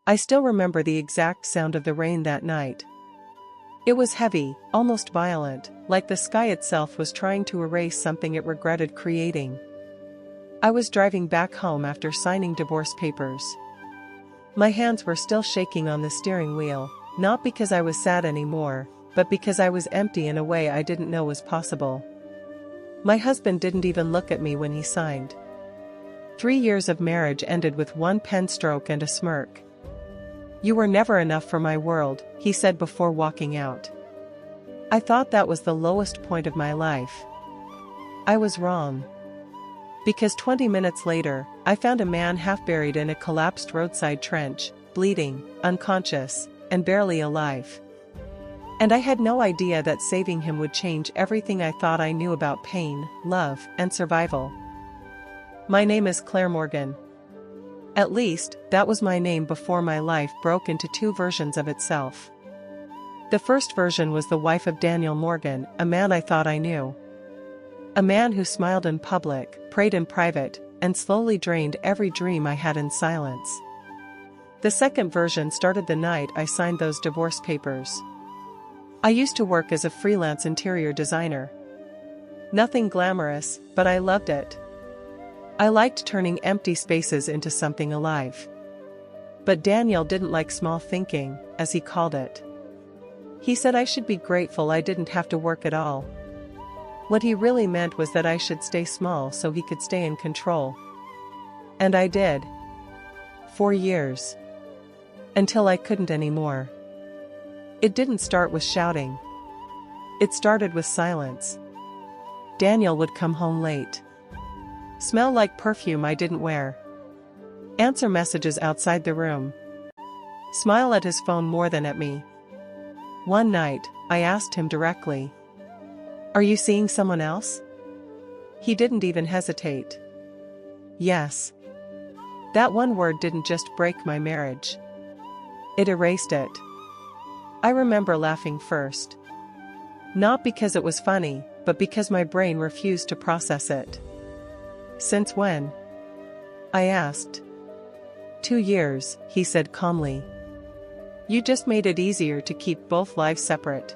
I still remember the exact sound of the rain that night. It was heavy, almost violent, like the sky itself was trying to erase something it regretted creating. I was driving back home after signing divorce papers. My hands were still shaking on the steering wheel, not because I was sad anymore, but because I was empty in a way I didn't know was possible. My husband didn't even look at me when he signed. 3 years of marriage ended with one pen stroke and a smirk. "You were never enough for my world," he said before walking out. I thought that was the lowest point of my life. I was wrong. Because 20 minutes later, I found a man half buried in a collapsed roadside trench, bleeding, unconscious, and barely alive. And I had no idea that saving him would change everything I thought I knew about pain, love, and survival. My name is Claire Morgan. At least, that was my name before my life broke into two versions of itself. The first version was the wife of Daniel Morgan, a man I thought I knew. A man who smiled in public, prayed in private, and slowly drained every dream I had in silence. The second version started the night I signed those divorce papers. I used to work as a freelance interior designer. Nothing glamorous, but I loved it. I liked turning empty spaces into something alive. But Daniel didn't like small thinking, as he called it. He said I should be grateful I didn't have to work at all. What he really meant was that I should stay small so he could stay in control. And I did. 4 years. Until I couldn't anymore. It didn't start with shouting. It started with silence. Daniel would come home late. Smell like perfume I didn't wear. Answer messages outside the room. Smile at his phone more than at me. One night, I asked him directly, "Are you seeing someone else?" He didn't even hesitate. Yes. That one word didn't just break my marriage. It erased it. I remember laughing first. Not because it was funny, but because my brain refused to process it. "Since when?" I asked. 2 years, he said calmly. "You just made it easier to keep both lives separate."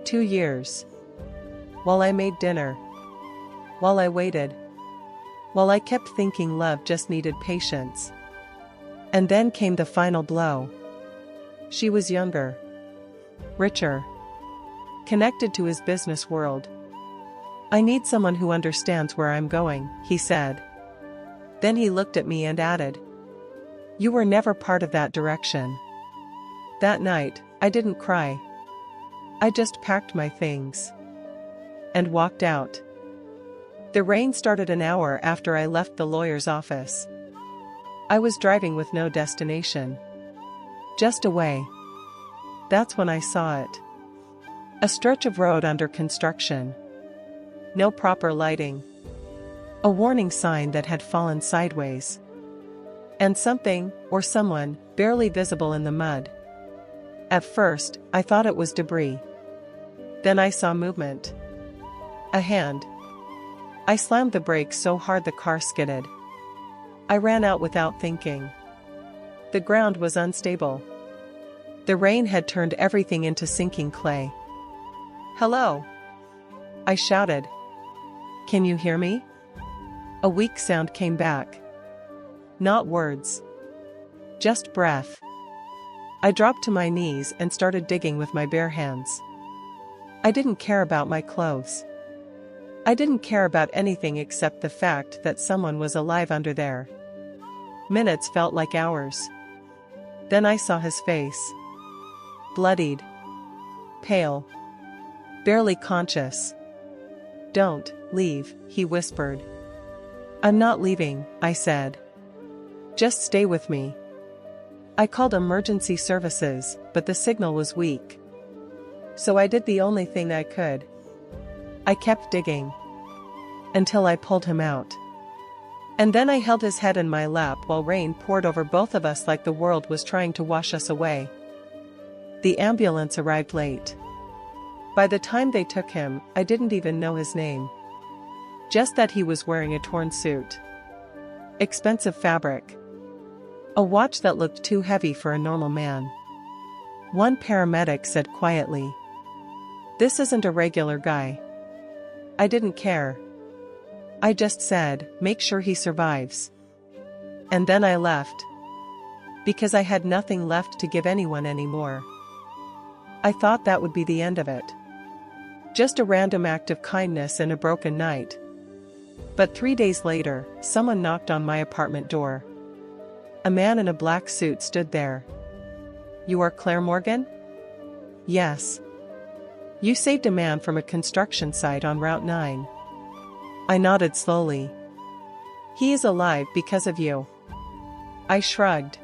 2 years. While I made dinner. While I waited. While I kept thinking love just needed patience. And then came the final blow. She was younger. Richer. Connected to his business world. "I need someone who understands where I'm going," he said. Then he looked at me and added, "You were never part of that direction." That night, I didn't cry. I just packed my things. And walked out. The rain started an hour after I left the lawyer's office. I was driving with no destination. Just away. That's when I saw it. A stretch of road under construction. No proper lighting. A warning sign that had fallen sideways. And something, or someone, barely visible in the mud. At first, I thought it was debris. Then I saw movement. A hand. I slammed the brakes so hard the car skidded. I ran out without thinking. The ground was unstable. The rain had turned everything into sinking clay. "Hello!" I shouted. "Can you hear me?" A weak sound came back. Not words. Just breath. I dropped to my knees and started digging with my bare hands. I didn't care about my clothes. I didn't care about anything except the fact that someone was alive under there. Minutes felt like hours. Then I saw his face. Bloodied. Pale. Barely conscious. "Don't leave," he whispered. "I'm not leaving," I said. "Just stay with me." I called emergency services, but the signal was weak. So I did the only thing I could. I kept digging. Until I pulled him out. And then I held his head in my lap while rain poured over both of us like the world was trying to wash us away. The ambulance arrived late. By the time they took him, I didn't even know his name. Just that he was wearing a torn suit. Expensive fabric. A watch that looked too heavy for a normal man. One paramedic said quietly. "This isn't a regular guy." I didn't care. I just said, "Make sure he survives." And then I left. Because I had nothing left to give anyone anymore. I thought that would be the end of it. Just a random act of kindness and a broken night. But 3 days later, someone knocked on my apartment door. A man in a black suit stood there. "You are Claire Morgan?" "Yes." "You saved a man from a construction site on Route 9. I nodded slowly. "He is alive because of you." I shrugged.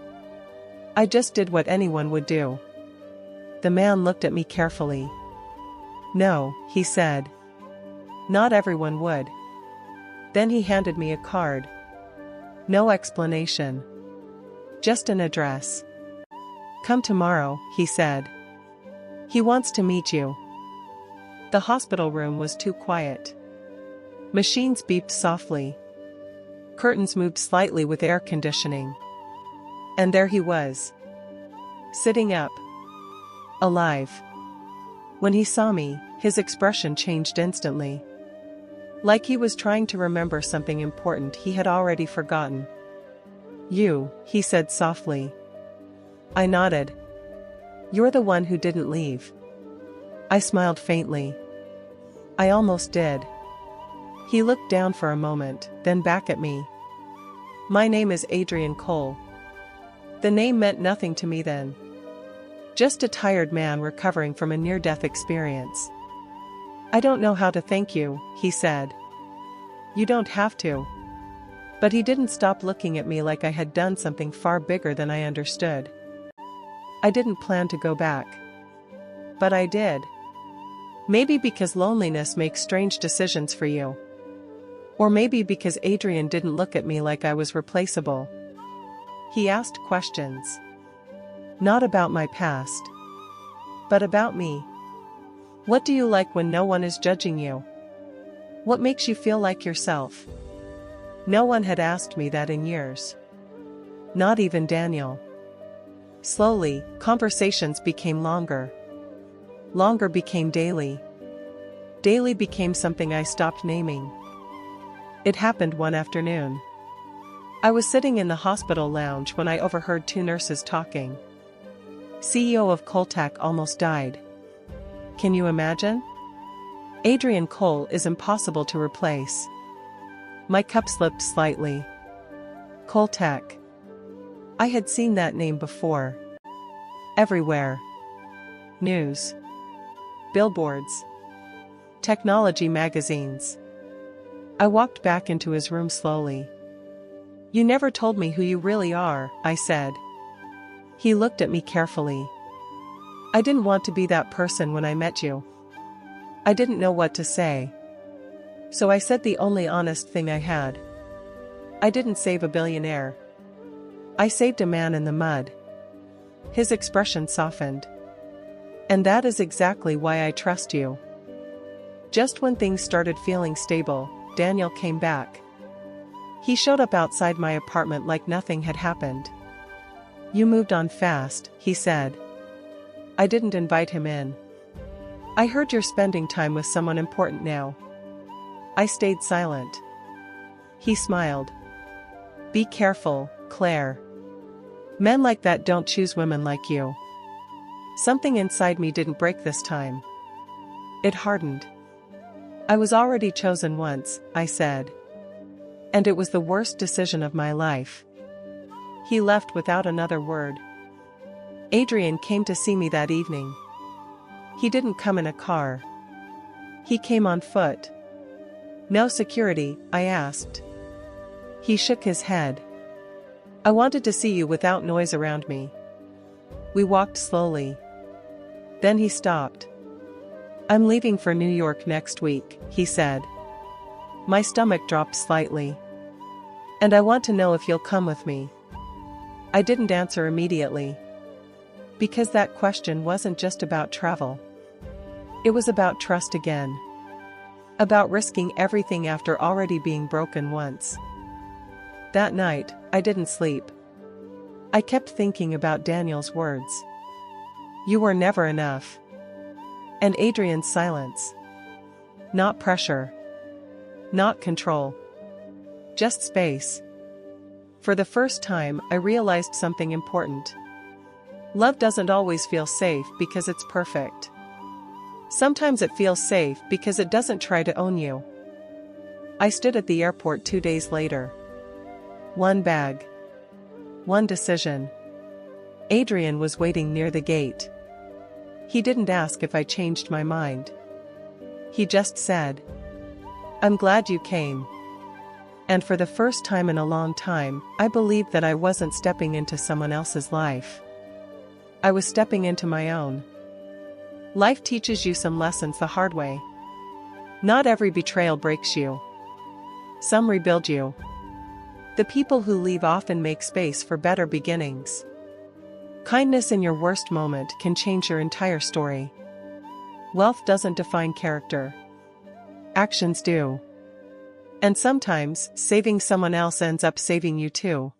"I just did what anyone would do." The man looked at me carefully. "No," he said. "Not everyone would." Then he handed me a card. No explanation. Just an address. "Come tomorrow," he said. "He wants to meet you." The hospital room was too quiet. Machines beeped softly. Curtains moved slightly with air conditioning. And there he was. Sitting up. Alive. When he saw me, his expression changed instantly. Like he was trying to remember something important he had already forgotten. "You," he said softly. I nodded. "You're the one who didn't leave." I smiled faintly. "I almost did." He looked down for a moment, then back at me. "My name is Adrian Cole." The name meant nothing to me then. Just a tired man recovering from a near-death experience. "I don't know how to thank you," he said. "You don't have to." But he didn't stop looking at me like I had done something far bigger than I understood. I didn't plan to go back. But I did. Maybe because loneliness makes strange decisions for you. Or maybe because Adrian didn't look at me like I was replaceable. He asked questions. Not about my past. But about me. What do you like when no one is judging you? What makes you feel like yourself? No one had asked me that in years. Not even Daniel. Slowly, conversations became longer. Longer became daily. Daily became something I stopped naming. It happened one afternoon. I was sitting in the hospital lounge when I overheard two nurses talking. CEO of Coltac almost died. Can you imagine? Adrian Cole is impossible to replace. My cup slipped slightly. Coltac. I had seen that name before. Everywhere. News. Billboards. Technology magazines. I walked back into his room slowly. "You never told me who you really are," I said. He looked at me carefully. "I didn't want to be that person when I met you." I didn't know what to say. So I said the only honest thing I had. "I didn't save a billionaire. I saved a man in the mud." His expression softened. "And that is exactly why I trust you." Just when things started feeling stable, Daniel came back. He showed up outside my apartment like nothing had happened. "You moved on fast," he said. I didn't invite him in. "I heard you're spending time with someone important now." I stayed silent. He smiled. "Be careful, Claire. Men like that don't choose women like you." Something inside me didn't break this time. It hardened. "I was already chosen once," I said. "And it was the worst decision of my life." He left without another word. Adrian came to see me that evening. He didn't come in a car. He came on foot. "No security?" I asked. He shook his head. "I wanted to see you without noise around me." We walked slowly. Then he stopped. "I'm leaving for New York next week," he said. My stomach dropped slightly. "And I want to know if you'll come with me." I didn't answer immediately. Because that question wasn't just about travel. It was about trust again. About risking everything after already being broken once. That night, I didn't sleep. I kept thinking about Daniel's words. You were never enough. And Adrian's silence. Not pressure. Not control. Just space. For the first time, I realized something important. Love doesn't always feel safe because it's perfect. Sometimes it feels safe because it doesn't try to own you. I stood at the airport 2 days later. One bag. One decision. Adrian was waiting near the gate. He didn't ask if I changed my mind. He just said, "I'm glad you came." And for the first time in a long time, I believed that I wasn't stepping into someone else's life. I was stepping into my own. Life teaches you some lessons the hard way. Not every betrayal breaks you. Some rebuild you. The people who leave often make space for better beginnings. Kindness in your worst moment can change your entire story. Wealth doesn't define character. Actions do. And sometimes, saving someone else ends up saving you too.